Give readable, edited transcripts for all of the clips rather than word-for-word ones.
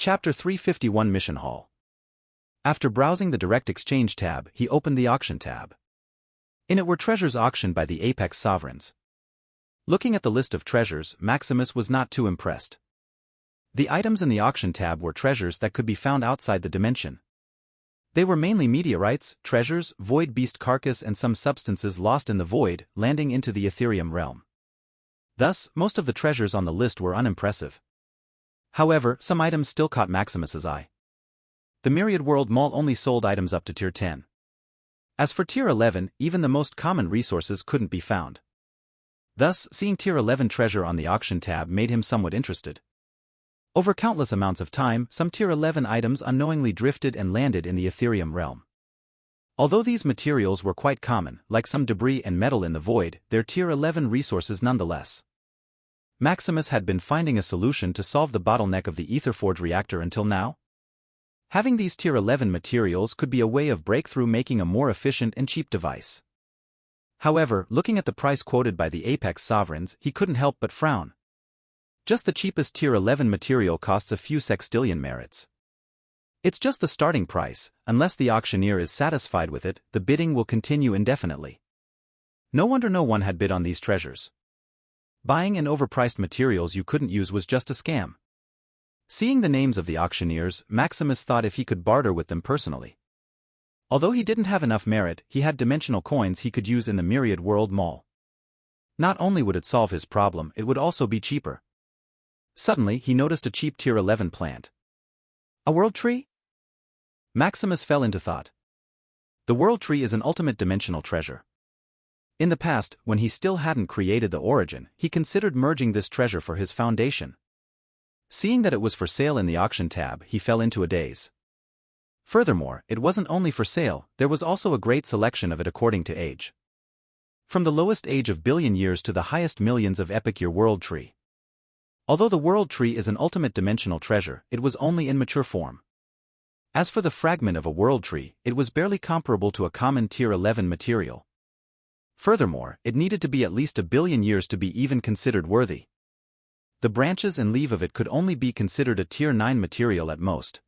Chapter 351 Mission Hall. After browsing the Direct Exchange tab, he opened the Auction tab. In it were treasures auctioned by the Apex Sovereigns. Looking at the list of treasures, Maximus was not too impressed. The items in the Auction tab were treasures that could be found outside the dimension. They were mainly meteorites, treasures, void beast carcass and some substances lost in the void, landing into the Ethereum realm. Thus, most of the treasures on the list were unimpressive. However, some items still caught Maximus's eye. The Myriad World Mall only sold items up to Tier 10. As for Tier 11, even the most common resources couldn't be found. Thus, seeing Tier 11 treasure on the Auction tab made him somewhat interested. Over countless amounts of time, some Tier 11 items unknowingly drifted and landed in the Ethereum realm. Although these materials were quite common, like some debris and metal in the void, they're Tier 11 resources nonetheless. Maximus had been finding a solution to solve the bottleneck of the Aetherforge reactor until now. Having these Tier 11 materials could be a way of breakthrough, making a more efficient and cheap device. However, looking at the price quoted by the Apex Sovereigns, he couldn't help but frown. Just the cheapest Tier 11 material costs a few sextillion merits. It's just the starting price. Unless the auctioneer is satisfied with it, the bidding will continue indefinitely. No wonder no one had bid on these treasures. Buying in overpriced materials you couldn't use was just a scam. Seeing the names of the auctioneers, Maximus thought if he could barter with them personally. Although he didn't have enough merit, he had dimensional coins he could use in the Myriad World Mall. Not only would it solve his problem, it would also be cheaper. Suddenly, he noticed a cheap Tier 11 plant. A world tree? Maximus fell into thought. The world tree is an ultimate dimensional treasure. In the past, when he still hadn't created the origin, he considered merging this treasure for his foundation. Seeing that it was for sale in the Auction tab, he fell into a daze. Furthermore, it wasn't only for sale, there was also a great selection of it according to age. From the lowest age of billion years to the highest millions of epic year world tree. Although the world tree is an ultimate dimensional treasure, it was only in mature form. As for the fragment of a world tree, it was barely comparable to a common Tier 11 material. Furthermore, it needed to be at least a billion years to be even considered worthy. The branches and leaf of it could only be considered a Tier 9 material at most.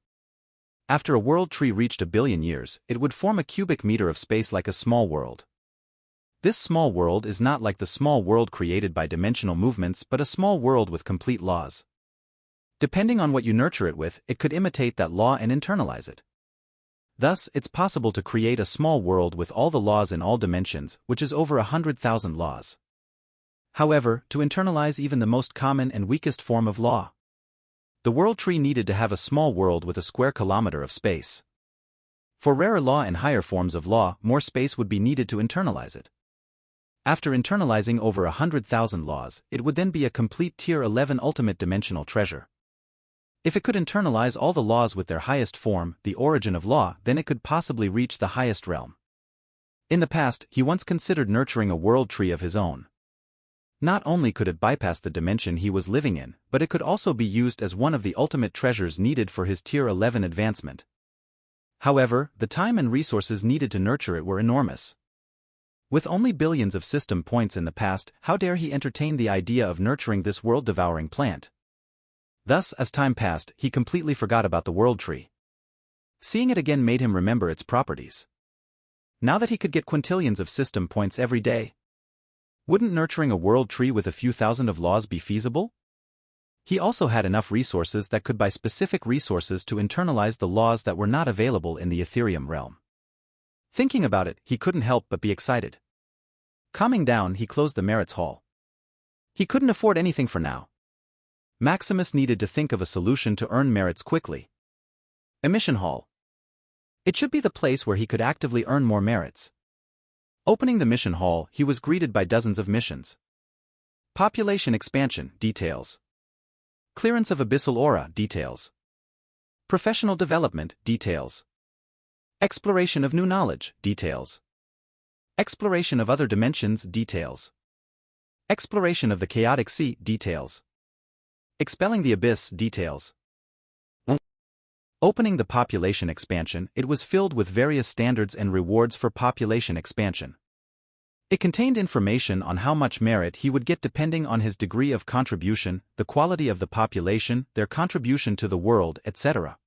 After a world tree reached a billion years, it would form a cubic meter of space like a small world. This small world is not like the small world created by dimensional movements but a small world with complete laws. Depending on what you nurture it with, it could imitate that law and internalize it. Thus, it's possible to create a small world with all the laws in all dimensions, which is over 100,000 laws. However, to internalize even the most common and weakest form of law, the world tree needed to have a small world with a square kilometer of space. For rarer law and higher forms of law, more space would be needed to internalize it. After internalizing over 100,000 laws, it would then be a complete Tier 11 ultimate dimensional treasure. If it could internalize all the laws with their highest form, the origin of law, then it could possibly reach the highest realm. In the past, he once considered nurturing a world tree of his own. Not only could it bypass the dimension he was living in, but it could also be used as one of the ultimate treasures needed for his Tier 11 advancement. However, the time and resources needed to nurture it were enormous. With only billions of system points in the past, how dare he entertain the idea of nurturing this world-devouring plant? Thus, as time passed, he completely forgot about the world tree. Seeing it again made him remember its properties. Now that he could get quintillions of system points every day, wouldn't nurturing a world tree with a few thousand of laws be feasible? He also had enough resources that could buy specific resources to internalize the laws that were not available in the Ethereum realm. Thinking about it, he couldn't help but be excited. Calming down, he closed the Merits Hall. He couldn't afford anything for now. Maximus needed to think of a solution to earn merits quickly. A mission hall. It should be the place where he could actively earn more merits. Opening the mission hall, he was greeted by dozens of missions. Population expansion, details. Clearance of abyssal aura, details. Professional development, details. Exploration of new knowledge, details. Exploration of other dimensions, details. Exploration of the chaotic sea, details. Expelling the abyss, details. Opening the population expansion, it was filled with various standards and rewards for population expansion. It contained information on how much merit he would get depending on his degree of contribution, the quality of the population, their contribution to the world, etc.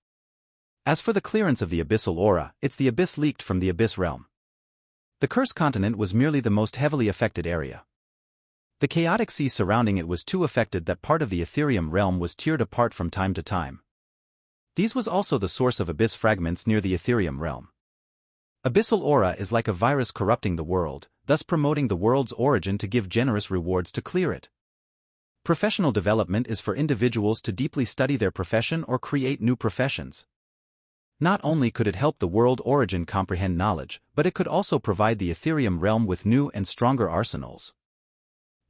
As for the clearance of the abyssal aura, it's the abyss leaked from the abyss realm. The cursed continent was merely the most heavily affected area. The chaotic sea surrounding it was too affected that part of the Ethereum realm was teared apart from time to time. These was also the source of abyss fragments near the Ethereum realm. Abyssal aura is like a virus corrupting the world, thus promoting the world's origin to give generous rewards to clear it. Professional development is for individuals to deeply study their profession or create new professions. Not only could it help the world origin comprehend knowledge, but it could also provide the Ethereum realm with new and stronger arsenals.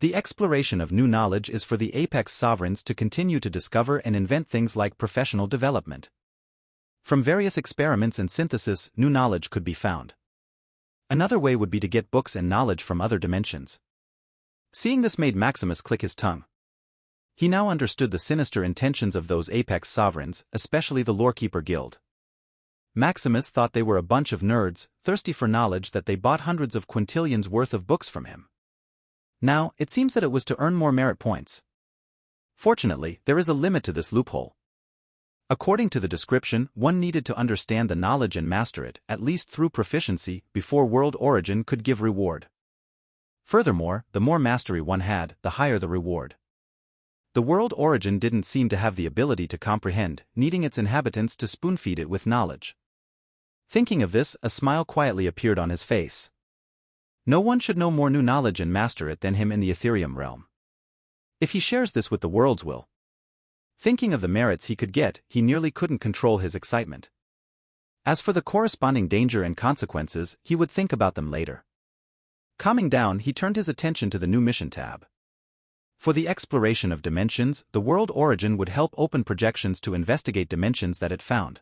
The exploration of new knowledge is for the apex sovereigns to continue to discover and invent things like professional development. From various experiments and synthesis, new knowledge could be found. Another way would be to get books and knowledge from other dimensions. Seeing this made Maximus click his tongue. He now understood the sinister intentions of those apex sovereigns, especially the Lorekeeper Guild. Maximus thought they were a bunch of nerds, thirsty for knowledge, that they bought hundreds of quintillions worth of books from him. Now, it seems that it was to earn more merit points. Fortunately, there is a limit to this loophole. According to the description, one needed to understand the knowledge and master it, at least through proficiency, before world origin could give reward. Furthermore, the more mastery one had, the higher the reward. The world origin didn't seem to have the ability to comprehend, needing its inhabitants to spoon-feed it with knowledge. Thinking of this, a smile quietly appeared on his face. No one should know more new knowledge and master it than him in the Ethereum realm. If he shares this with the world's will. Thinking of the merits he could get, he nearly couldn't control his excitement. As for the corresponding danger and consequences, he would think about them later. Calming down, he turned his attention to the new mission tab. For the exploration of dimensions, the world origin would help open projections to investigate dimensions that it found.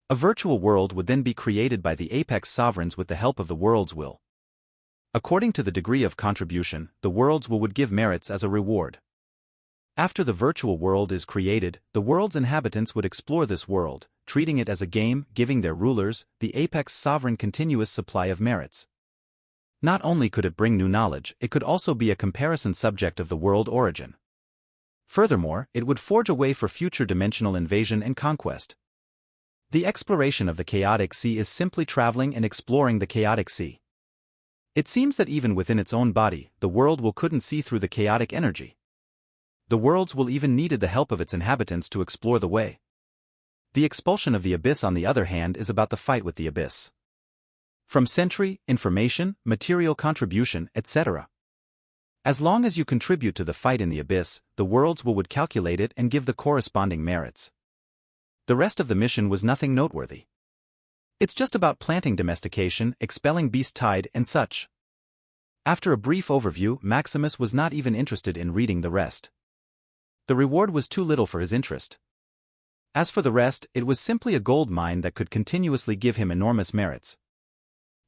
A virtual world would then be created by the apex sovereigns with the help of the world's will. According to the degree of contribution, the world's will would give merits as a reward. After the virtual world is created, the world's inhabitants would explore this world, treating it as a game, giving their rulers, the apex sovereign, continuous supply of merits. Not only could it bring new knowledge, it could also be a comparison subject of the world origin. Furthermore, it would forge a way for future dimensional invasion and conquest. The exploration of the chaotic sea is simply traveling and exploring the chaotic sea. It seems that even within its own body, the world will couldn't see through the chaotic energy. The world's will even needed the help of its inhabitants to explore the way. The expulsion of the abyss, on the other hand, is about the fight with the abyss. From sentry, information, material contribution, etc. As long as you contribute to the fight in the abyss, the world's will would calculate it and give the corresponding merits. The rest of the mission was nothing noteworthy. It's just about planting domestication, expelling beast tide, and such. After a brief overview, Maximus was not even interested in reading the rest. The reward was too little for his interest. As for the rest, it was simply a gold mine that could continuously give him enormous merits.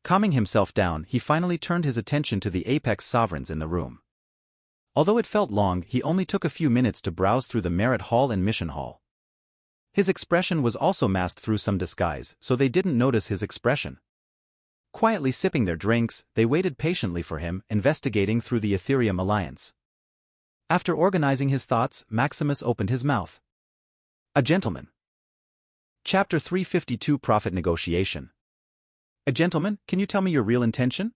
Calming himself down, he finally turned his attention to the apex sovereigns in the room. Although it felt long, he only took a few minutes to browse through the merit hall and mission hall. His expression was also masked through some disguise, so they didn't notice his expression. Quietly sipping their drinks, they waited patiently for him, investigating through the Ethereum Alliance. After organizing his thoughts, Maximus opened his mouth. A gentleman. Chapter 352, Profit Negotiation. A gentleman, can you tell me your real intention?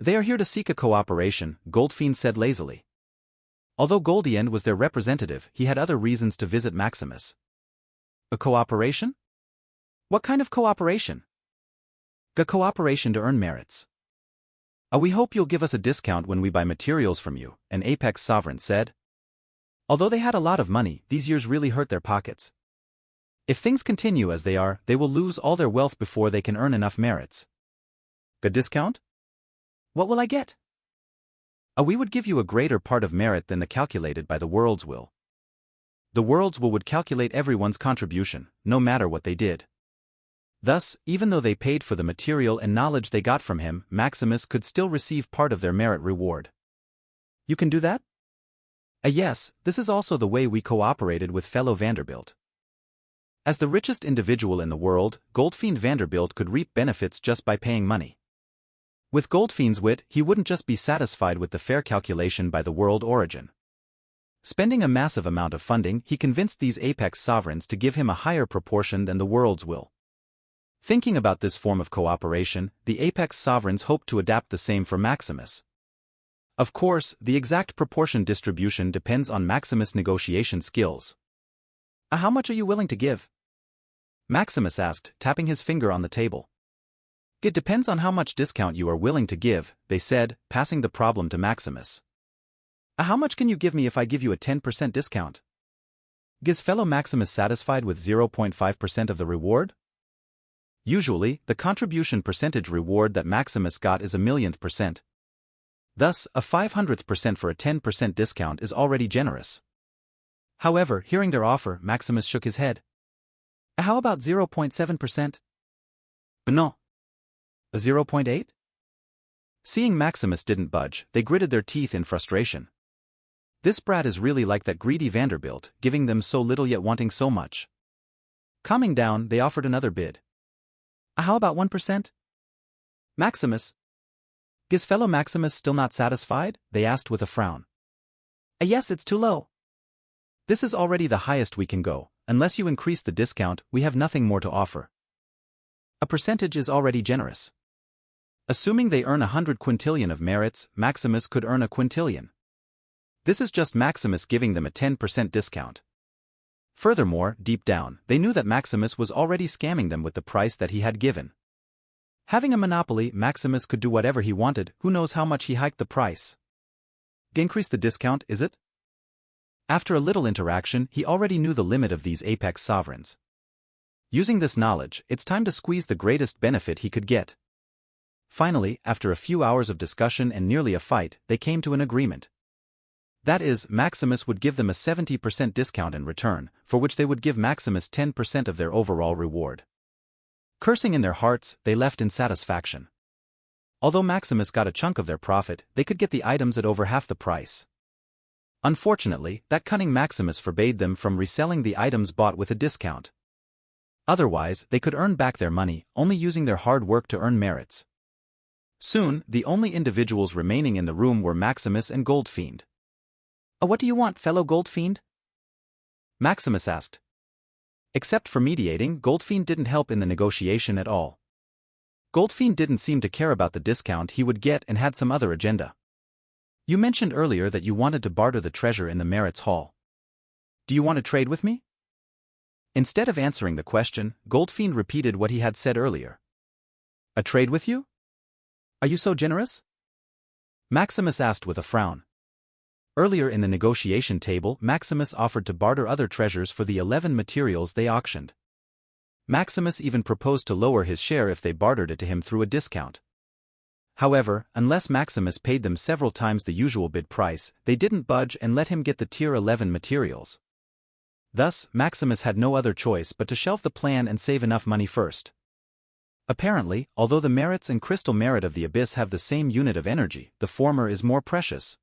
They are here to seek a cooperation, Goldfiend said lazily. Although Goldiend was their representative, he had other reasons to visit Maximus. A cooperation? What kind of cooperation? A cooperation to earn merits. We hope you'll give us a discount when we buy materials from you, an apex sovereign said. Although they had a lot of money, these years really hurt their pockets. If things continue as they are, they will lose all their wealth before they can earn enough merits. A discount? What will I get? We would give you a greater part of merit than the calculated by the world's will. The world's will would calculate everyone's contribution, no matter what they did. Thus, even though they paid for the material and knowledge they got from him, Maximus could still receive part of their merit reward. You can do that? Yes, this is also the way we cooperated with fellow Vanderbilt. As the richest individual in the world, Goldfiend Vanderbilt could reap benefits just by paying money. With Goldfiend's wit, he wouldn't just be satisfied with the fair calculation by the world origin. Spending a massive amount of funding, he convinced these apex sovereigns to give him a higher proportion than the world's will. Thinking about this form of cooperation, the apex sovereigns hoped to adapt the same for Maximus. Of course, the exact proportion distribution depends on Maximus' negotiation skills. How much are you willing to give? Maximus asked, tapping his finger on the table. It depends on how much discount you are willing to give, they said, passing the problem to Maximus. How much can you give me if I give you a 10% discount? Is fellow Maximus satisfied with 0.5% of the reward? Usually, the contribution percentage reward that Maximus got is 1,000,000%. Thus, a 500% for a 10% discount is already generous. However, hearing their offer, Maximus shook his head. How about 0.7%? No. 0.8? Seeing Maximus didn't budge, they gritted their teeth in frustration. This brat is really like that greedy Vanderbilt, giving them so little yet wanting so much. Calming down, they offered another bid. How about 1%? Maximus. Is fellow Maximus still not satisfied? They asked with a frown. Yes, it's too low. This is already the highest we can go. Unless you increase the discount, we have nothing more to offer. A percentage is already generous. Assuming they earn 100 quintillion of merits, Maximus could earn a quintillion. This is just Maximus giving them a 10% discount. Furthermore, deep down, they knew that Maximus was already scamming them with the price that he had given. Having a monopoly, Maximus could do whatever he wanted, who knows how much he hiked the price. Increase the discount, is it? After a little interaction, he already knew the limit of these apex sovereigns. Using this knowledge, it's time to squeeze the greatest benefit he could get. Finally, after a few hours of discussion and nearly a fight, they came to an agreement. That is, Maximus would give them a 70% discount in return, for which they would give Maximus 10% of their overall reward. Cursing in their hearts, they left in satisfaction. Although Maximus got a chunk of their profit, they could get the items at over half the price. Unfortunately, that cunning Maximus forbade them from reselling the items bought with a discount. Otherwise, they could earn back their money, only using their hard work to earn merits. Soon, the only individuals remaining in the room were Maximus and Goldfiend. What do you want, fellow Goldfiend? Maximus asked. Except for mediating, Goldfiend didn't help in the negotiation at all. Goldfiend didn't seem to care about the discount he would get and had some other agenda. You mentioned earlier that you wanted to barter the treasure in the Merits Hall. Do you want to trade with me? Instead of answering the question, Goldfiend repeated what he had said earlier. A trade with you? Are you so generous? Maximus asked with a frown. Earlier in the negotiation table, Maximus offered to barter other treasures for the 11 materials they auctioned. Maximus even proposed to lower his share if they bartered it to him through a discount. However, unless Maximus paid them several times the usual bid price, they didn't budge and let him get the tier 11 materials. Thus, Maximus had no other choice but to shelve the plan and save enough money first. Apparently, although the merits and crystal merit of the abyss have the same unit of energy, the former is more precious.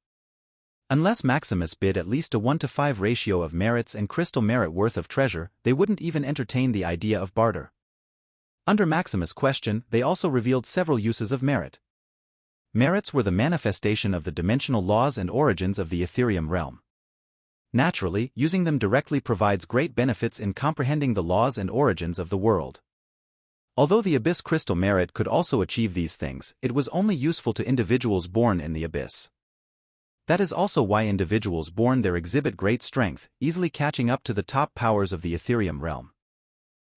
Unless Maximus bid at least a 1:5 ratio of merits and crystal merit worth of treasure, they wouldn't even entertain the idea of barter. Under Maximus' question, they also revealed several uses of merit. Merits were the manifestation of the dimensional laws and origins of the Ethereum realm. Naturally, using them directly provides great benefits in comprehending the laws and origins of the world. Although the Abyss crystal merit could also achieve these things, it was only useful to individuals born in the Abyss. That is also why individuals born there exhibit great strength, easily catching up to the top powers of the Ethereum realm.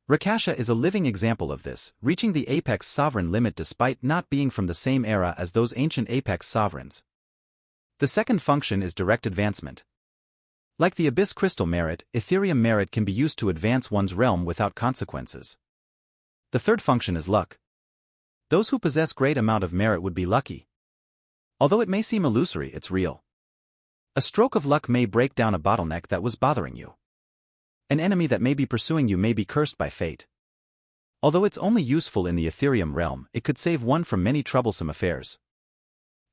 Rakasha is a living example of this, reaching the apex sovereign limit despite not being from the same era as those ancient apex sovereigns. The second function is direct advancement. Like the Abyss crystal merit, Ethereum merit can be used to advance one's realm without consequences. The third function is luck. Those who possess great amount of merit would be lucky. Although it may seem illusory, it's real. A stroke of luck may break down a bottleneck that was bothering you. An enemy that may be pursuing you may be cursed by fate. Although it's only useful in the Ethereum realm, it could save one from many troublesome affairs.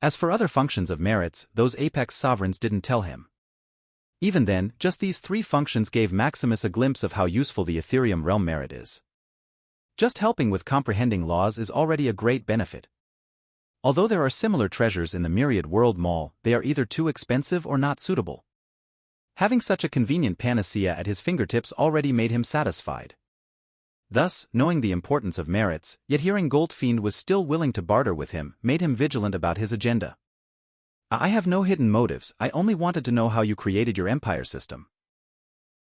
As for other functions of merits, those apex sovereigns didn't tell him. Even then, just these three functions gave Maximus a glimpse of how useful the Ethereum realm merit is. Just helping with comprehending laws is already a great benefit. Although there are similar treasures in the Myriad World Mall, they are either too expensive or not suitable. Having such a convenient panacea at his fingertips already made him satisfied. Thus, knowing the importance of merits, yet hearing Goldfiend was still willing to barter with him, made him vigilant about his agenda. I have no hidden motives, I only wanted to know how you created your empire system.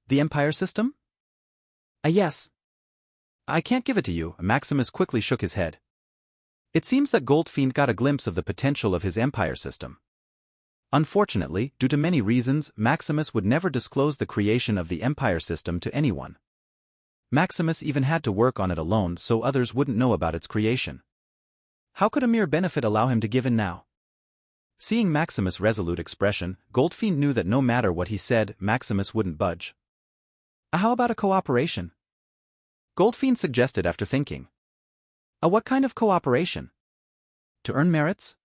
The empire system? Yes. I can't give it to you, Maximus quickly shook his head. It seems that Goldfiend got a glimpse of the potential of his empire system. Unfortunately, due to many reasons, Maximus would never disclose the creation of the empire system to anyone. Maximus even had to work on it alone so others wouldn't know about its creation. How could a mere benefit allow him to give in now? Seeing Maximus' resolute expression, Goldfiend knew that no matter what he said, Maximus wouldn't budge. How about a cooperation? Goldfiend suggested after thinking. What kind of cooperation? To earn merits?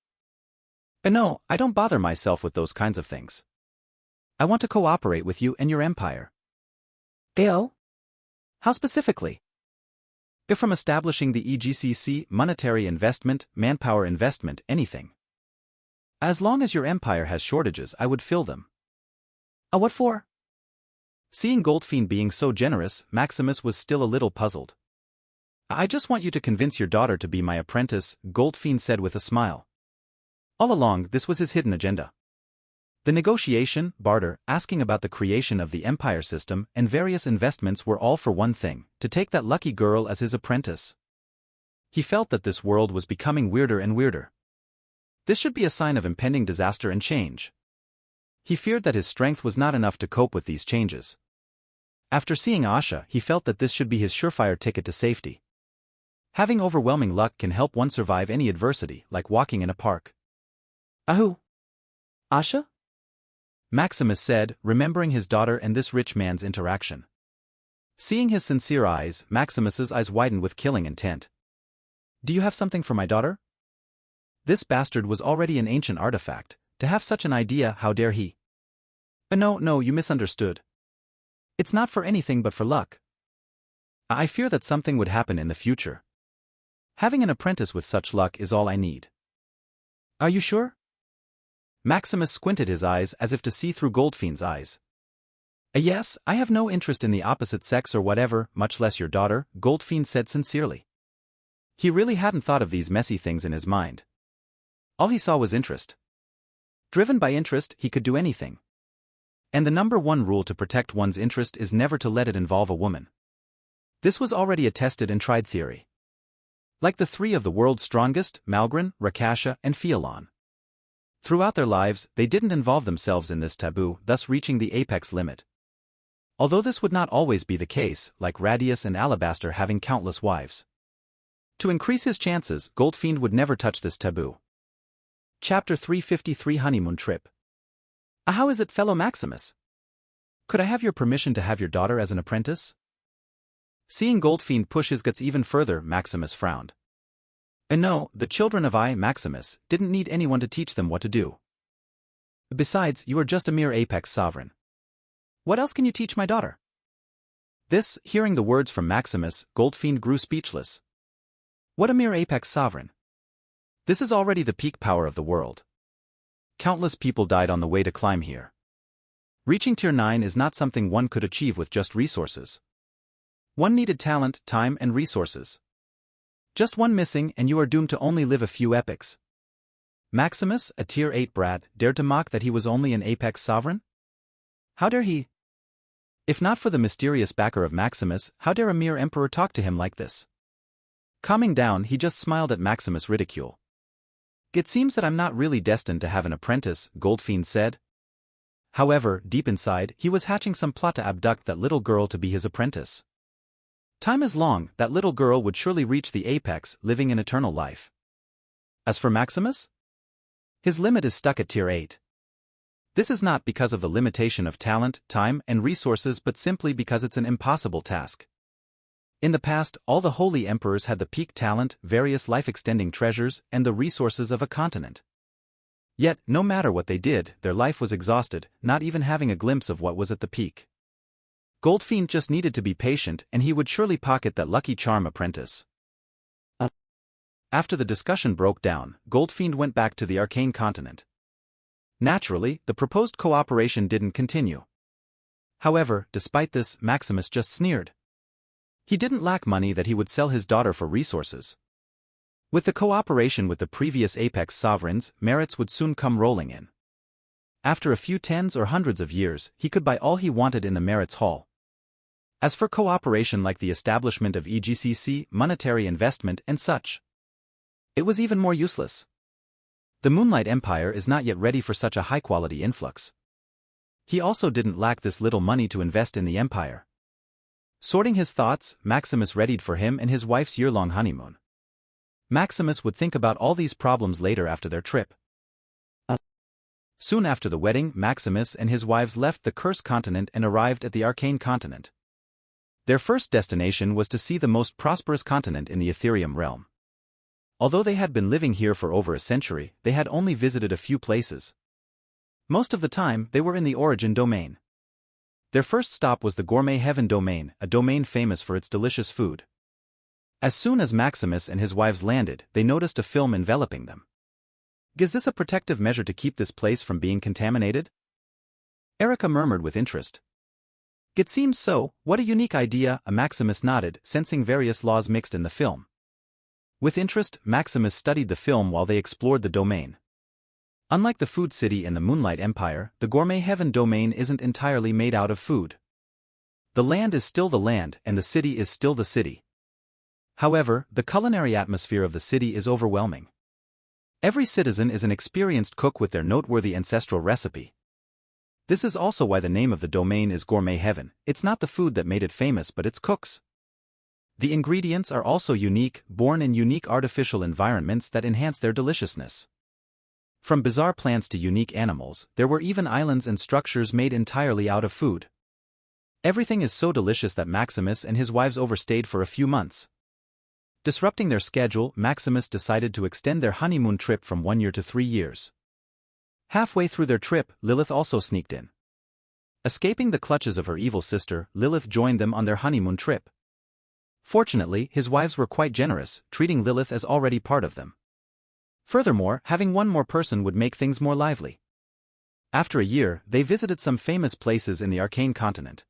No, I don't bother myself with those kinds of things. I want to cooperate with you and your empire. Ew? How specifically? From establishing the EGCC, monetary investment, manpower investment, anything. As long as your empire has shortages, I would fill them. What for? Seeing Goldfiend being so generous, Maximus was still a little puzzled. I just want you to convince your daughter to be my apprentice, Goldfiend said with a smile. All along, this was his hidden agenda. The negotiation, barter, asking about the creation of the empire system, and various investments were all for one thing, to take that lucky girl as his apprentice. He felt that this world was becoming weirder and weirder. This should be a sign of impending disaster and change. He feared that his strength was not enough to cope with these changes. After seeing Asha, he felt that this should be his surefire ticket to safety. Having overwhelming luck can help one survive any adversity, like walking in a park. Who? Asha? Maximus said, remembering his daughter and this rich man's interaction. Seeing his sincere eyes, Maximus's eyes widened with killing intent. Do you have something for my daughter? This bastard was already an ancient artifact. To have such an idea, how dare he? No, you misunderstood. It's not for anything but for luck. I fear that something would happen in the future. Having an apprentice with such luck is all I need. Are you sure? Maximus squinted his eyes as if to see through Goldfiend's eyes. Yes, I have no interest in the opposite sex or whatever, much less your daughter, Goldfiend said sincerely. He really hadn't thought of these messy things in his mind. All he saw was interest. Driven by interest, he could do anything. And the number one rule to protect one's interest is never to let it involve a woman. This was already a tested and tried theory. Like the three of the world's strongest, Malgrin, Rakasha, and Fialon. Throughout their lives, they didn't involve themselves in this taboo, thus reaching the apex limit. Although this would not always be the case, like Radius and Alabaster having countless wives. To increase his chances, Goldfiend would never touch this taboo. Chapter 353 Honeymoon Trip. How is it, fellow Maximus? Could I have your permission to have your daughter as an apprentice? Seeing Goldfiend push his guts even further, Maximus frowned. No, the children of Maximus, didn't need anyone to teach them what to do. Besides, you are just a mere apex sovereign. What else can you teach my daughter? This, hearing the words from Maximus, Goldfiend grew speechless. What a mere apex sovereign. This is already the peak power of the world. Countless people died on the way to climb here. Reaching tier 9 is not something one could achieve with just resources. One needed talent, time, and resources. Just one missing and you are doomed to only live a few epochs. Maximus, a tier 8 brat, dared to mock that he was only an apex sovereign? How dare he? If not for the mysterious backer of Maximus, how dare a mere emperor talk to him like this? Calming down, he just smiled at Maximus' ridicule. It seems that I'm not really destined to have an apprentice, Goldfiend said. However, deep inside, he was hatching some plot to abduct that little girl to be his apprentice. Time is long, that little girl would surely reach the apex, living an eternal life. As for Maximus? His limit is stuck at tier 8. This is not because of the limitation of talent, time, and resources but simply because it's an impossible task. In the past, all the holy emperors had the peak talent, various life-extending treasures, and the resources of a continent. Yet, no matter what they did, their life was exhausted, not even having a glimpse of what was at the peak. Goldfiend just needed to be patient and he would surely pocket that lucky charm apprentice. After the discussion broke down, Goldfiend went back to the Arcane Continent. Naturally, the proposed cooperation didn't continue. However, despite this, Maximus just sneered. He didn't lack money that he would sell his daughter for resources. With the cooperation with the previous Apex sovereigns, merits would soon come rolling in. After a few tens or hundreds of years, he could buy all he wanted in the Merits Hall. As for cooperation like the establishment of EGCC, monetary investment, and such, it was even more useless. The Moonlight Empire is not yet ready for such a high-quality influx. He also didn't lack this little money to invest in the empire. Sorting his thoughts, Maximus readied for him and his wife's year-long honeymoon. Maximus would think about all these problems later after their trip. Soon after the wedding, Maximus and his wives left the Cursed Continent and arrived at the Arcane Continent. Their first destination was to see the most prosperous continent in the Ethereum realm. Although they had been living here for over a century, they had only visited a few places. Most of the time, they were in the Origin domain. Their first stop was the Gourmet Heaven domain, a domain famous for its delicious food. As soon as Maximus and his wives landed, they noticed a film enveloping them. Is this a protective measure to keep this place from being contaminated? Erica murmured with interest. It seems so. What a unique idea, Maximus nodded, sensing various laws mixed in the film. With interest, Maximus studied the film while they explored the domain. Unlike the Food City and the Moonlight Empire, the Gourmet Heaven domain isn't entirely made out of food. The land is still the land and the city is still the city. However, the culinary atmosphere of the city is overwhelming. Every citizen is an experienced cook with their noteworthy ancestral recipe. This is also why the name of the domain is Gourmet Heaven. It's not the food that made it famous but its cooks. The ingredients are also unique, born in unique artificial environments that enhance their deliciousness. From bizarre plants to unique animals, there were even islands and structures made entirely out of food. Everything is so delicious that Maximus and his wives overstayed for a few months. Disrupting their schedule, Maximus decided to extend their honeymoon trip from 1 year to 3 years. Halfway through their trip, Lilith also sneaked in. Escaping the clutches of her evil sister, Lilith joined them on their honeymoon trip. Fortunately, his wives were quite generous, treating Lilith as already part of them. Furthermore, having one more person would make things more lively. After a year, they visited some famous places in the Arcane Continent.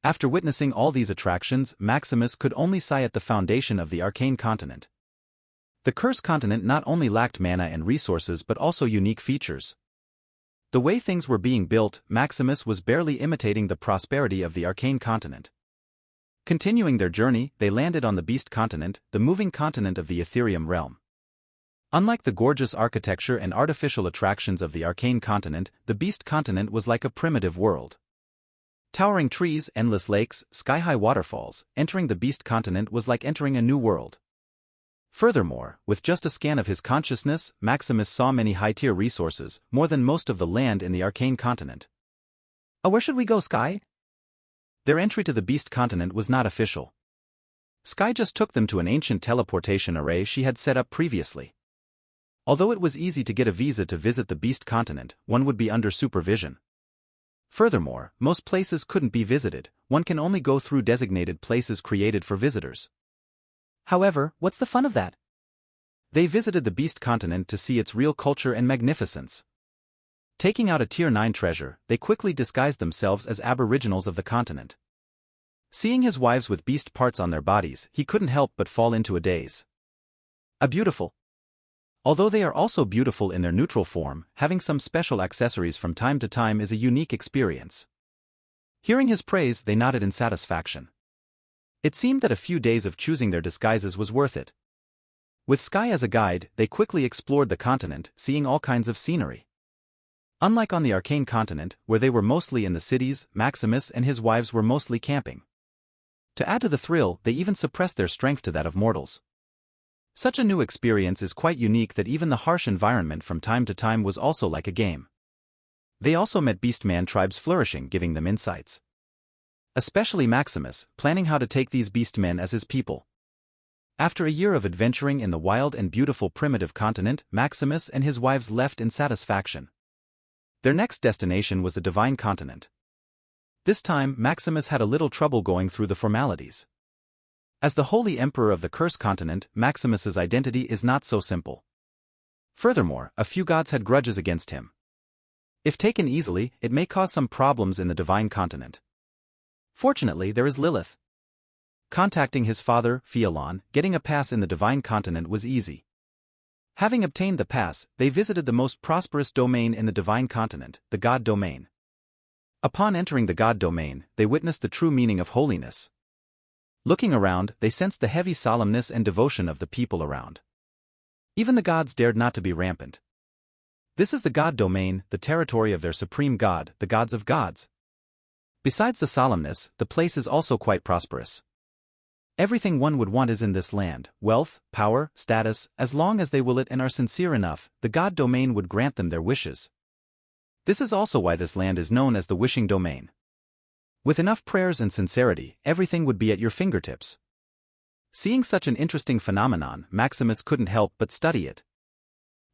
After witnessing all these attractions, Maximus could only sigh at the foundation of the Arcane Continent. The Cursed Continent not only lacked mana and resources but also unique features. The way things were being built, Maximus was barely imitating the prosperity of the Arcane Continent. Continuing their journey, they landed on the Beast Continent, the moving continent of the Ethereum realm. Unlike the gorgeous architecture and artificial attractions of the Arcane Continent, the Beast Continent was like a primitive world. Towering trees, endless lakes, sky-high waterfalls, entering the Beast Continent was like entering a new world. Furthermore, with just a scan of his consciousness, Maximus saw many high-tier resources, more than most of the land in the Arcane Continent. Where should we go, Sky? Their entry to the Beast Continent was not official. Sky just took them to an ancient teleportation array she had set up previously. Although it was easy to get a visa to visit the Beast Continent, one would be under supervision. Furthermore, most places couldn't be visited, one can only go through designated places created for visitors. However, what's the fun of that? They visited the Beast Continent to see its real culture and magnificence. Taking out a Tier 9 treasure, they quickly disguised themselves as aboriginals of the continent. Seeing his wives with beast parts on their bodies, he couldn't help but fall into a daze. Beautiful. Although they are also beautiful in their neutral form, having some special accessories from time to time is a unique experience. Hearing his praise, they nodded in satisfaction. It seemed that a few days of choosing their disguises was worth it. With Sky as a guide, they quickly explored the continent, seeing all kinds of scenery. Unlike on the Arcane Continent, where they were mostly in the cities, Maximus and his wives were mostly camping. To add to the thrill, they even suppressed their strength to that of mortals. Such a new experience is quite unique that even the harsh environment from time to time was also like a game. They also met Beastman tribes flourishing, giving them insights. Especially Maximus, planning how to take these Beastmen as his people. After a year of adventuring in the wild and beautiful primitive continent, Maximus and his wives left in satisfaction. Their next destination was the Divine Continent. This time, Maximus had a little trouble going through the formalities. As the Holy Emperor of the Cursed Continent, Maximus's identity is not so simple. Furthermore, a few gods had grudges against him. If taken easily, it may cause some problems in the Divine Continent. Fortunately, there is Lilith. Contacting his father, Fialon, getting a pass in the Divine Continent was easy. Having obtained the pass, they visited the most prosperous domain in the Divine Continent, the God Domain. Upon entering the God Domain, they witnessed the true meaning of holiness. Looking around, they sensed the heavy solemnness and devotion of the people around. Even the gods dared not to be rampant. This is the God Domain, the territory of their supreme god, the gods of gods. Besides the solemnness, the place is also quite prosperous. Everything one would want is in this land: wealth, power, status. As long as they will it and are sincere enough, the God Domain would grant them their wishes. This is also why this land is known as the Wishing Domain. With enough prayers and sincerity, everything would be at your fingertips. Seeing such an interesting phenomenon, Maximus couldn't help but study it.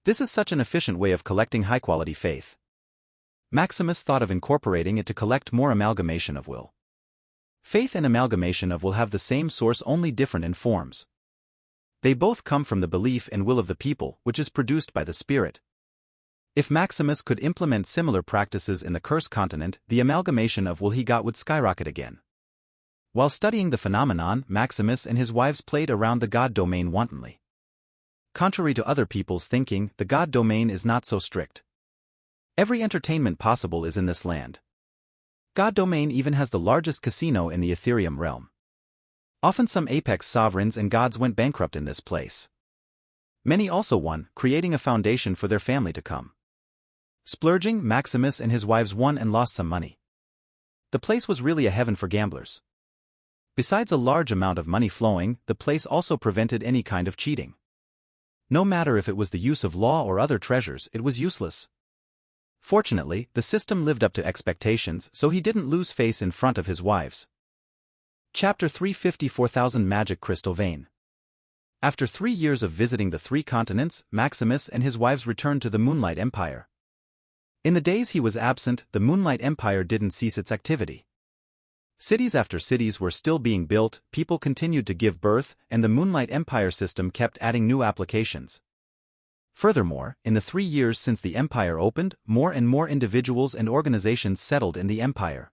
This is such an efficient way of collecting high-quality faith. Maximus thought of incorporating it to collect more amalgamation of will. Faith and amalgamation of will have the same source, only different in forms. They both come from the belief and will of the people, which is produced by the Spirit. If Maximus could implement similar practices in the Cursed Continent, the amalgamation of will he got would skyrocket again. While studying the phenomenon, Maximus and his wives played around the God Domain wantonly. Contrary to other people's thinking, the God Domain is not so strict. Every entertainment possible is in this land. God Domain even has the largest casino in the Ethereum realm. Often some apex sovereigns and gods went bankrupt in this place. Many also won, creating a foundation for their family to come. Splurging, Maximus and his wives won and lost some money. The place was really a heaven for gamblers. Besides a large amount of money flowing, the place also prevented any kind of cheating. No matter if it was the use of law or other treasures, it was useless. Fortunately, the system lived up to expectations, so he didn't lose face in front of his wives. Chapter 354,000 Magic Crystal Vein. After 3 years of visiting the 3 continents, Maximus and his wives returned to the Moonlight Empire. In the days he was absent, the Moonlight Empire didn't cease its activity. Cities after cities were still being built, people continued to give birth, and the Moonlight Empire system kept adding new applications. Furthermore, in the 3 years since the empire opened, more and more individuals and organizations settled in the empire.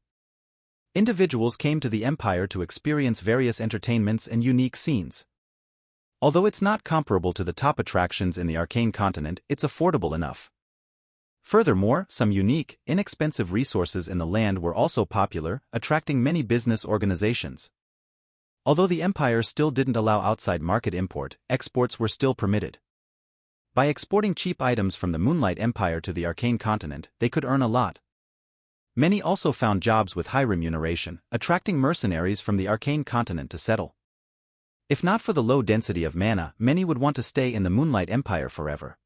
Individuals came to the empire to experience various entertainments and unique scenes. Although it's not comparable to the top attractions in the Arcane Continent, it's affordable enough. Furthermore, some unique, inexpensive resources in the land were also popular, attracting many business organizations. Although the empire still didn't allow outside market import, exports were still permitted. By exporting cheap items from the Moonlight Empire to the Arcane Continent, they could earn a lot. Many also found jobs with high remuneration, attracting mercenaries from the Arcane Continent to settle. If not for the low density of mana, many would want to stay in the Moonlight Empire forever.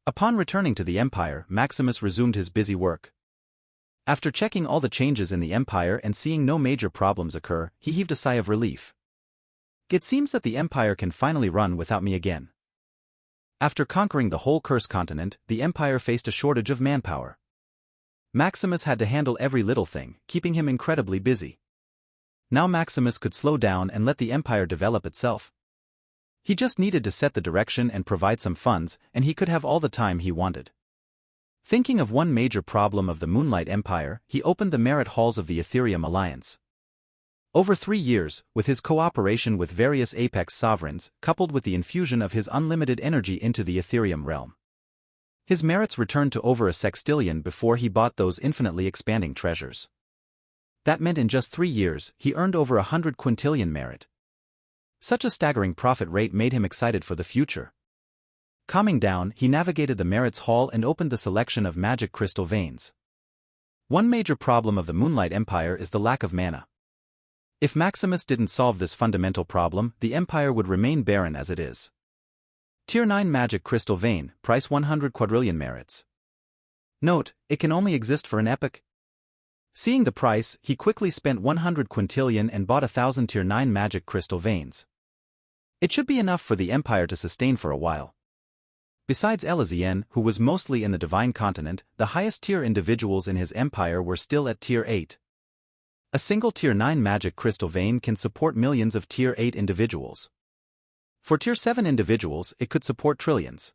Upon returning to the Empire, Maximus resumed his busy work. After checking all the changes in the Empire and seeing no major problems occur, he heaved a sigh of relief. It seems that the Empire can finally run without me again. After conquering the whole Cursed Continent, the Empire faced a shortage of manpower. Maximus had to handle every little thing, keeping him incredibly busy. Now Maximus could slow down and let the Empire develop itself. He just needed to set the direction and provide some funds, and he could have all the time he wanted. Thinking of one major problem of the Moonlight Empire, he opened the merit halls of the Ethereum Alliance. Over 3 years, with his cooperation with various apex sovereigns, coupled with the infusion of his unlimited energy into the Ethereum realm, his merits returned to over a sextillion before he bought those infinitely expanding treasures. That meant in just 3 years, he earned over 100 quintillion merit. Such a staggering profit rate made him excited for the future. Calming down, he navigated the merits hall and opened the selection of magic crystal veins. One major problem of the Moonlight Empire is the lack of mana. If Maximus didn't solve this fundamental problem, the empire would remain barren as it is. Tier 9 Magic Crystal Vein, price 100 quadrillion merits. Note, it can only exist for an epoch. Seeing the price, he quickly spent 100 quintillion and bought 1,000 Tier 9 Magic Crystal Veins. It should be enough for the empire to sustain for a while. Besides Elysian, who was mostly in the Divine Continent, the highest tier individuals in his empire were still at Tier 8. A single Tier 9 magic crystal vein can support millions of Tier 8 individuals. For Tier 7 individuals, it could support trillions.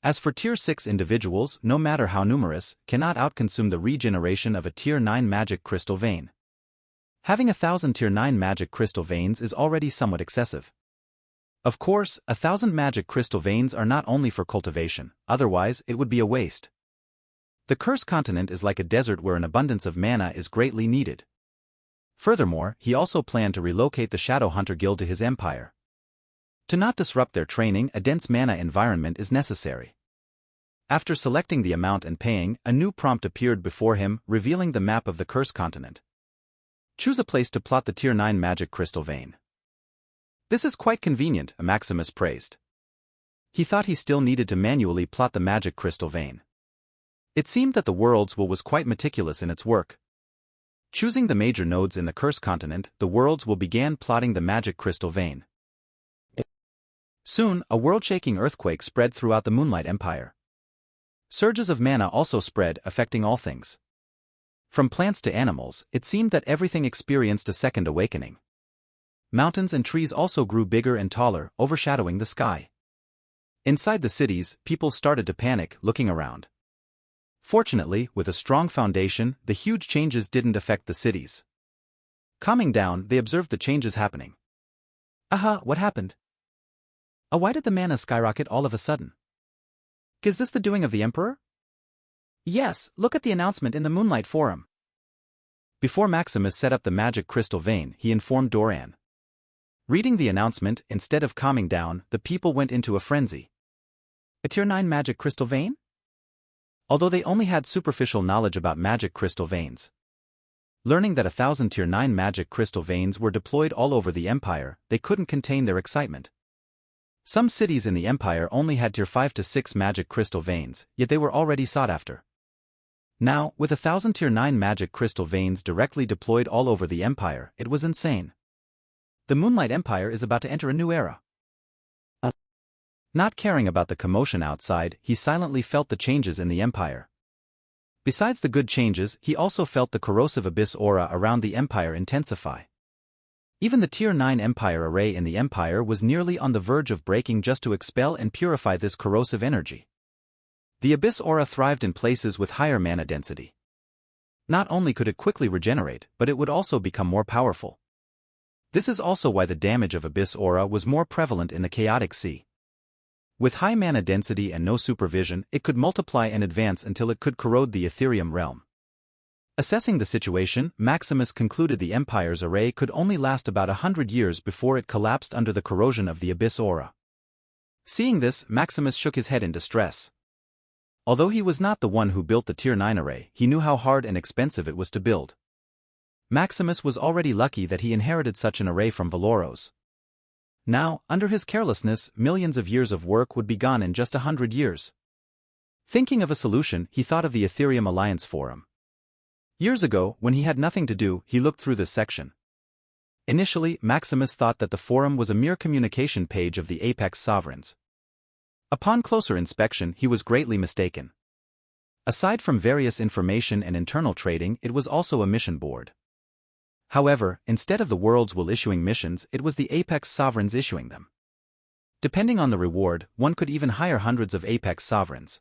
As for Tier 6 individuals, no matter how numerous, cannot outconsume the regeneration of a Tier 9 magic crystal vein. Having 1,000 Tier 9 magic crystal veins is already somewhat excessive. Of course, 1,000 magic crystal veins are not only for cultivation, otherwise it would be a waste. The Cursed Continent is like a desert where an abundance of mana is greatly needed. Furthermore, he also planned to relocate the Shadow Hunter Guild to his empire. To not disrupt their training, a dense mana environment is necessary. After selecting the amount and paying, a new prompt appeared before him, revealing the map of the Cursed Continent. Choose a place to plot the Tier 9 magic crystal vein. This is quite convenient, Maximus praised. He thought he still needed to manually plot the magic crystal vein. It seemed that the World's Will was quite meticulous in its work. Choosing the major nodes in the Cursed Continent, the World's Will began plotting the magic crystal vein. Soon, a world-shaking earthquake spread throughout the Moonlight Empire. Surges of mana also spread, affecting all things. From plants to animals, it seemed that everything experienced a second awakening. Mountains and trees also grew bigger and taller, overshadowing the sky. Inside the cities, people started to panic, looking around. Fortunately, with a strong foundation, the huge changes didn't affect the cities. Calming down, they observed the changes happening. Aha, what happened? Why did the mana skyrocket all of a sudden? Is this the doing of the Emperor? Yes, look at the announcement in the Moonlight Forum. Before Maximus set up the magic crystal vein, he informed Doran. Reading the announcement, instead of calming down, the people went into a frenzy. A Tier 9 magic crystal vein? Although they only had superficial knowledge about magic crystal veins. Learning that 1,000 Tier 9 magic crystal veins were deployed all over the Empire, they couldn't contain their excitement. Some cities in the Empire only had Tier 5 to 6 magic crystal veins, yet they were already sought after. Now, with 1,000 Tier 9 magic crystal veins directly deployed all over the Empire, it was insane. The Moonlight Empire is about to enter a new era. Not caring about the commotion outside, he silently felt the changes in the Empire. Besides the good changes, he also felt the corrosive abyss aura around the Empire intensify. Even the Tier 9 Empire array in the Empire was nearly on the verge of breaking just to expel and purify this corrosive energy. The abyss aura thrived in places with higher mana density. Not only could it quickly regenerate, but it would also become more powerful. This is also why the damage of abyss aura was more prevalent in the chaotic sea. With high mana density and no supervision, it could multiply and advance until it could corrode the Ethereum realm. Assessing the situation, Maximus concluded the Empire's array could only last about 100 years before it collapsed under the corrosion of the abyss aura. Seeing this, Maximus shook his head in distress. Although he was not the one who built the Tier 9 array, he knew how hard and expensive it was to build. Maximus was already lucky that he inherited such an array from Valoros. Now, under his carelessness, millions of years of work would be gone in just 100 years. Thinking of a solution, he thought of the Ethereum Alliance Forum. Years ago, when he had nothing to do, he looked through this section. Initially, Maximus thought that the forum was a mere communication page of the Apex Sovereigns. Upon closer inspection, he was greatly mistaken. Aside from various information and internal trading, it was also a mission board. However, instead of the World's Will issuing missions, it was the Apex Sovereigns issuing them. Depending on the reward, one could even hire hundreds of Apex Sovereigns.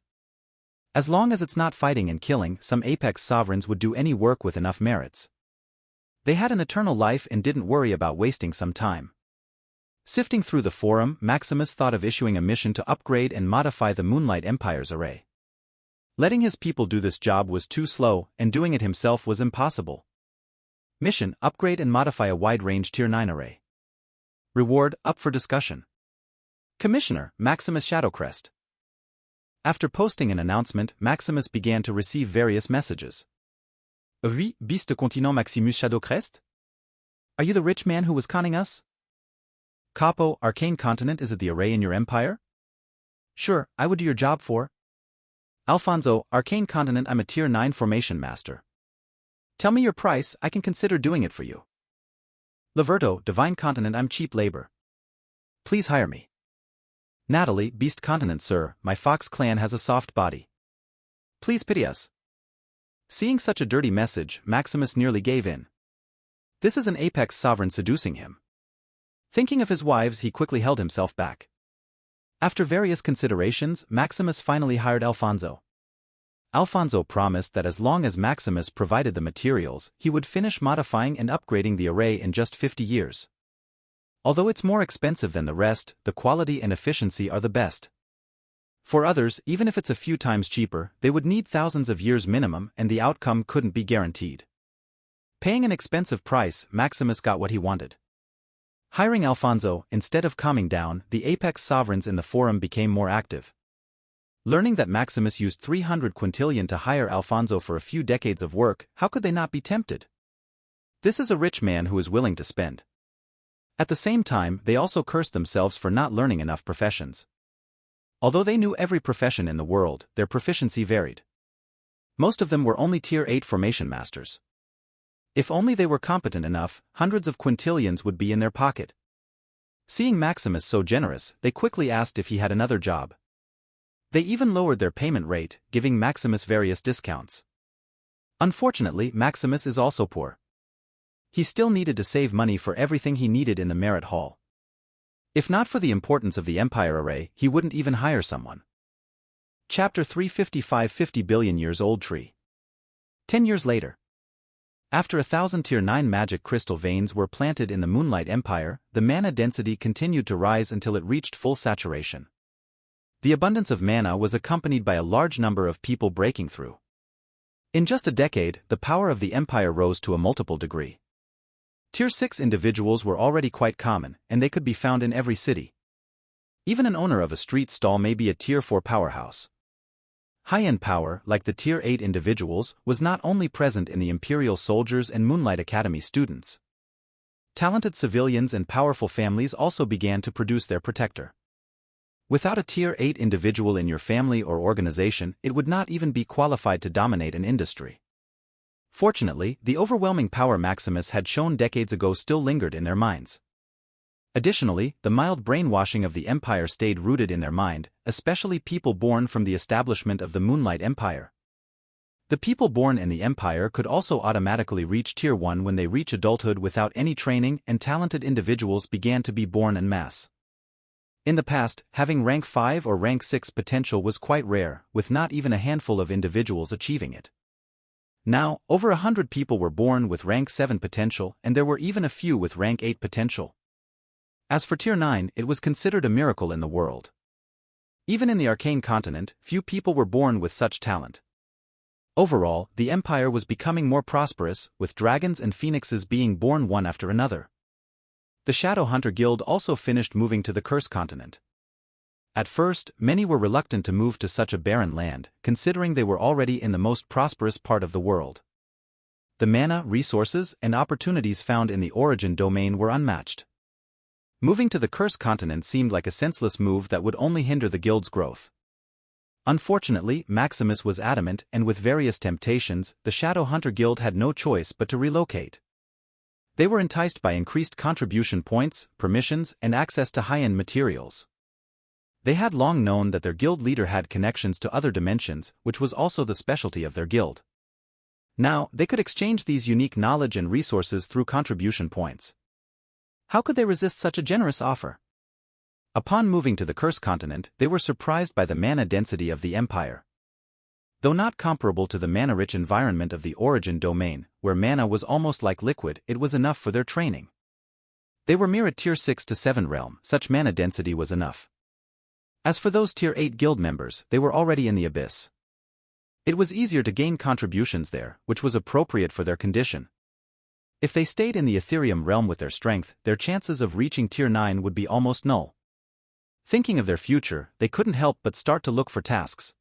As long as it's not fighting and killing, some Apex Sovereigns would do any work with enough merits. They had an eternal life and didn't worry about wasting some time. Sifting through the forum, Maximus thought of issuing a mission to upgrade and modify the Moonlight Empire's array. Letting his people do this job was too slow, and doing it himself was impossible. Mission: upgrade and modify a wide-range Tier 9 array. Reward: up for discussion. Commissioner, Maximus Shadowcrest. After posting an announcement, Maximus began to receive various messages. Oui, beast continent Maximus Shadowcrest? Are you the rich man who was conning us? Capo, Arcane Continent, is it the array in your empire? Sure, I would do your job for. Alfonso, Arcane Continent, I'm a Tier 9 formation master. Tell me your price, I can consider doing it for you. Laverto, Divine Continent, I'm cheap labor. Please hire me. Natalie, Beast Continent, sir, my Fox clan has a soft body. Please pity us. Seeing such a dirty message, Maximus nearly gave in. This is an apex sovereign seducing him. Thinking of his wives, he quickly held himself back. After various considerations, Maximus finally hired Alfonso. Alfonso promised that as long as Maximus provided the materials, he would finish modifying and upgrading the array in just 50 years. Although it's more expensive than the rest, the quality and efficiency are the best. For others, even if it's a few times cheaper, they would need thousands of years minimum and the outcome couldn't be guaranteed. Paying an expensive price, Maximus got what he wanted. Hiring Alfonso, instead of calming down, the apex sovereigns in the forum became more active. Learning that Maximus used 300 quintillion to hire Alfonso for a few decades of work, how could they not be tempted? This is a rich man who is willing to spend. At the same time, they also cursed themselves for not learning enough professions. Although they knew every profession in the world, their proficiency varied. Most of them were only Tier 8 formation masters. If only they were competent enough, hundreds of quintillions would be in their pocket. Seeing Maximus so generous, they quickly asked if he had another job. They even lowered their payment rate, giving Maximus various discounts. Unfortunately, Maximus is also poor. He still needed to save money for everything he needed in the merit hall. If not for the importance of the Empire array, he wouldn't even hire someone. Chapter 355 50 billion years old tree. 10 years later. After 1,000 Tier 9 magic crystal veins were planted in the Moonlight Empire, the mana density continued to rise until it reached full saturation. The abundance of mana was accompanied by a large number of people breaking through. In just a decade, the power of the Empire rose to a multiple degree. Tier 6 individuals were already quite common, and they could be found in every city. Even an owner of a street stall may be a Tier 4 powerhouse. High-end power, like the Tier 8 individuals, was not only present in the Imperial soldiers and Moonlight Academy students. Talented civilians and powerful families also began to produce their protector. Without a Tier 8 individual in your family or organization, it would not even be qualified to dominate an industry. Fortunately, the overwhelming power Maximus had shown decades ago still lingered in their minds. Additionally, the mild brainwashing of the Empire stayed rooted in their mind, especially people born from the establishment of the Moonlight Empire. The people born in the Empire could also automatically reach Tier 1 when they reach adulthood without any training, and talented individuals began to be born en masse. In the past, having rank 5 or rank 6 potential was quite rare, with not even a handful of individuals achieving it. Now, over 100 people were born with rank 7 potential, and there were even a few with rank 8 potential. As for Tier 9, it was considered a miracle in the world. Even in the Arcane continent, few people were born with such talent. Overall, the Empire was becoming more prosperous, with dragons and phoenixes being born one after another. The Shadow Hunter Guild also finished moving to the Curse continent. At first, many were reluctant to move to such a barren land, considering they were already in the most prosperous part of the world. The mana, resources, and opportunities found in the Origin domain were unmatched. Moving to the Curse continent seemed like a senseless move that would only hinder the guild's growth. Unfortunately, Maximus was adamant, and with various temptations, the Shadow Hunter Guild had no choice but to relocate. They were enticed by increased contribution points, permissions, and access to high-end materials. They had long known that their guild leader had connections to other dimensions, which was also the specialty of their guild. Now, they could exchange these unique knowledge and resources through contribution points. How could they resist such a generous offer? Upon moving to the Curse continent, they were surprised by the mana density of the Empire. Though not comparable to the mana-rich environment of the Origin domain, where mana was almost like liquid, it was enough for their training. They were mere at Tier 6 to 7 realm, such mana density was enough. As for those Tier 8 guild members, they were already in the abyss. It was easier to gain contributions there, which was appropriate for their condition. If they stayed in the Ethereum realm with their strength, their chances of reaching Tier 9 would be almost null. Thinking of their future, they couldn't help but start to look for tasks.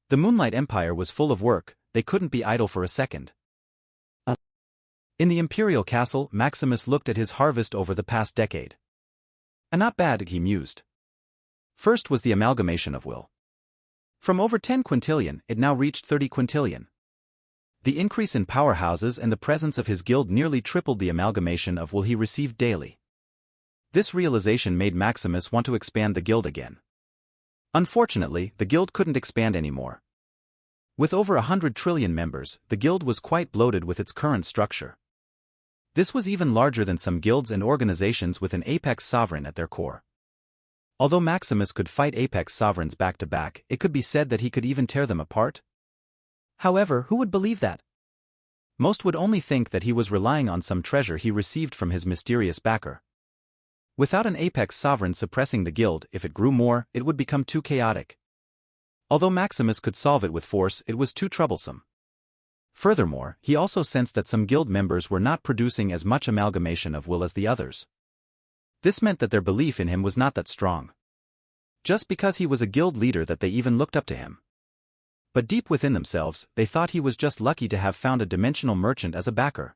The Moonlight Empire was full of work, they couldn't be idle for a second. In the Imperial Castle, Maximus looked at his harvest over the past decade. Not bad, he mused. First was the amalgamation of will. From over 10 quintillion, it now reached 30 quintillion. The increase in powerhouses and the presence of his guild nearly tripled the amalgamation of will he received daily. This realization made Maximus want to expand the guild again. Unfortunately, the guild couldn't expand anymore. With over 100 trillion members, the guild was quite bloated with its current structure. This was even larger than some guilds and organizations with an apex sovereign at their core. Although Maximus could fight apex sovereigns back to back, it could be said that he could even tear them apart. However, who would believe that? Most would only think that he was relying on some treasure he received from his mysterious backer. Without an apex sovereign suppressing the guild, if it grew more, it would become too chaotic. Although Maximus could solve it with force, it was too troublesome. Furthermore, he also sensed that some guild members were not producing as much amalgamation of will as the others. This meant that their belief in him was not that strong. Just because he was a guild leader that they even looked up to him. But deep within themselves, they thought he was just lucky to have found a dimensional merchant as a backer.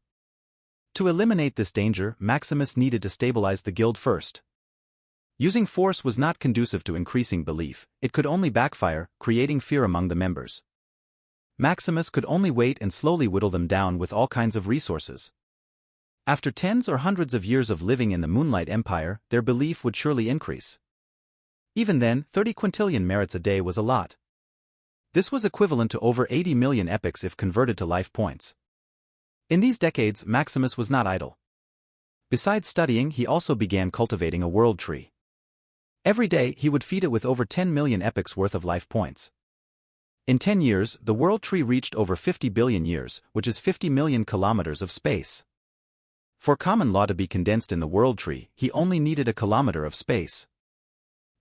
To eliminate this danger, Maximus needed to stabilize the guild first. Using force was not conducive to increasing belief, it could only backfire, creating fear among the members. Maximus could only wait and slowly whittle them down with all kinds of resources. After tens or hundreds of years of living in the Moonlight Empire, their belief would surely increase. Even then, 30 quintillion merits a day was a lot. This was equivalent to over 80 million epics if converted to life points. In these decades, Maximus was not idle. Besides studying, he also began cultivating a world tree. Every day, he would feed it with over 10 million epics worth of life points. In 10 years, the world tree reached over 50 billion years, which is 50 million kilometers of space. For common law to be condensed in the world tree, he only needed a kilometer of space.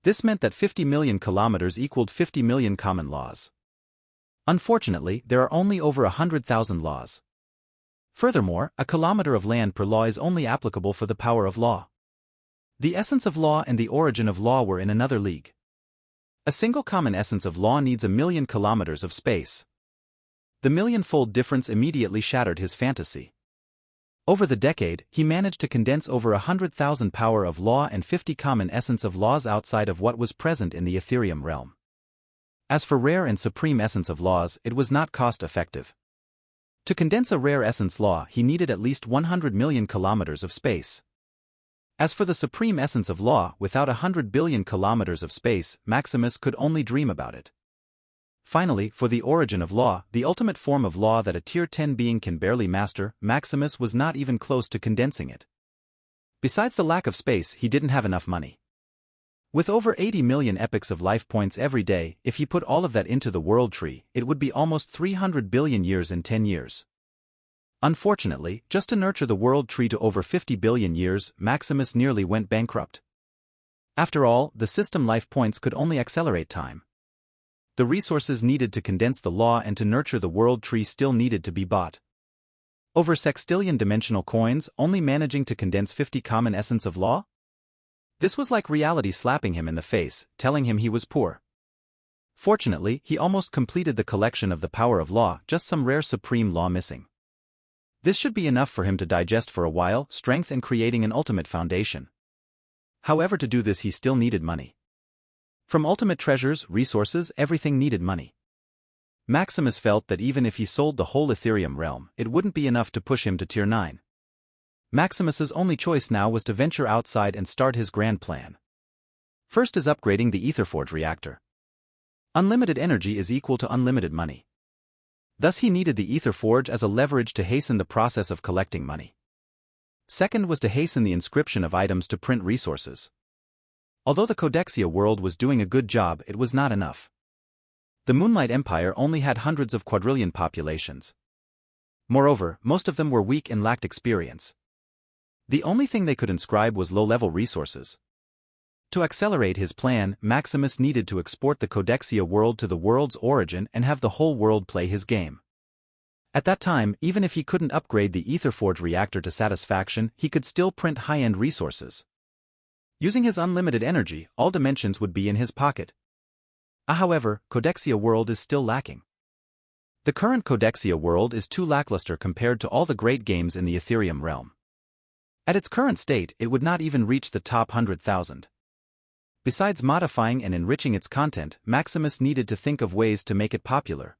This meant that 50 million kilometers equaled 50 million common laws. Unfortunately, there are only over 100,000 laws. Furthermore, a kilometer of land per law is only applicable for the power of law. The essence of law and the origin of law were in another league. A single common essence of law needs 1,000,000 kilometers of space. The million-fold difference immediately shattered his fantasy. Over the decade, he managed to condense over 100,000 power of law and 50 common essence of laws outside of what was present in the Ethereum realm. As for rare and supreme essence of laws, it was not cost-effective. To condense a rare essence law, he needed at least 100 million kilometers of space. As for the supreme essence of law, without 100 billion kilometers of space, Maximus could only dream about it. Finally, for the origin of law, the ultimate form of law that a tier 10 being can barely master, Maximus was not even close to condensing it. Besides the lack of space, he didn't have enough money. With over 80 million epics of life points every day, if he put all of that into the world tree, it would be almost 300 billion years in 10 years. Unfortunately, just to nurture the world tree to over 50 billion years, Maximus nearly went bankrupt. After all, the system life points could only accelerate time. The resources needed to condense the law and to nurture the world tree still needed to be bought. Over sextillion dimensional coins, only managing to condense 50 common essence of law? This was like reality slapping him in the face, telling him he was poor. Fortunately, he almost completed the collection of the power of law, just some rare supreme law missing. This should be enough for him to digest for a while, strength and creating an ultimate foundation. However, to do this he still needed money. From ultimate treasures, resources, everything needed money. Maximus felt that even if he sold the whole Ethereum realm, it wouldn't be enough to push him to tier 9. Maximus's only choice now was to venture outside and start his grand plan. First is upgrading the Etherforge reactor. Unlimited energy is equal to unlimited money. Thus he needed the Etherforge as a leverage to hasten the process of collecting money. Second was to hasten the inscription of items to print resources. Although the Codexia world was doing a good job, it was not enough. The Moonlight Empire only had hundreds of quadrillion populations. Moreover, most of them were weak and lacked experience. The only thing they could inscribe was low-level resources. To accelerate his plan, Maximus needed to export the Codexia world to the world's origin and have the whole world play his game. At that time, even if he couldn't upgrade the Etherforge reactor to satisfaction, he could still print high-end resources. Using his unlimited energy, all dimensions would be in his pocket. However, Codexia world is still lacking. The current Codexia world is too lackluster compared to all the great games in the Ethereum realm. At its current state, it would not even reach the top 100,000. Besides modifying and enriching its content, Maximus needed to think of ways to make it popular.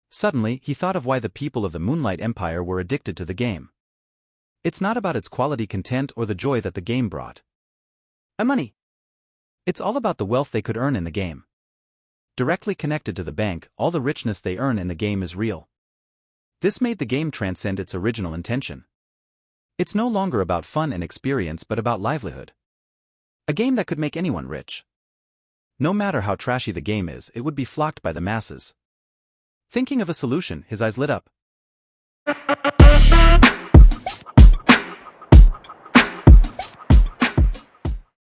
Suddenly, he thought of why the people of the Moonlight Empire were addicted to the game. It's not about its quality content or the joy that the game brought. Money. It's all about the wealth they could earn in the game. Directly connected to the bank, all the richness they earn in the game is real. This made the game transcend its original intention. It's no longer about fun and experience but about livelihood. A game that could make anyone rich. No matter how trashy the game is, it would be flocked by the masses. Thinking of a solution, his eyes lit up.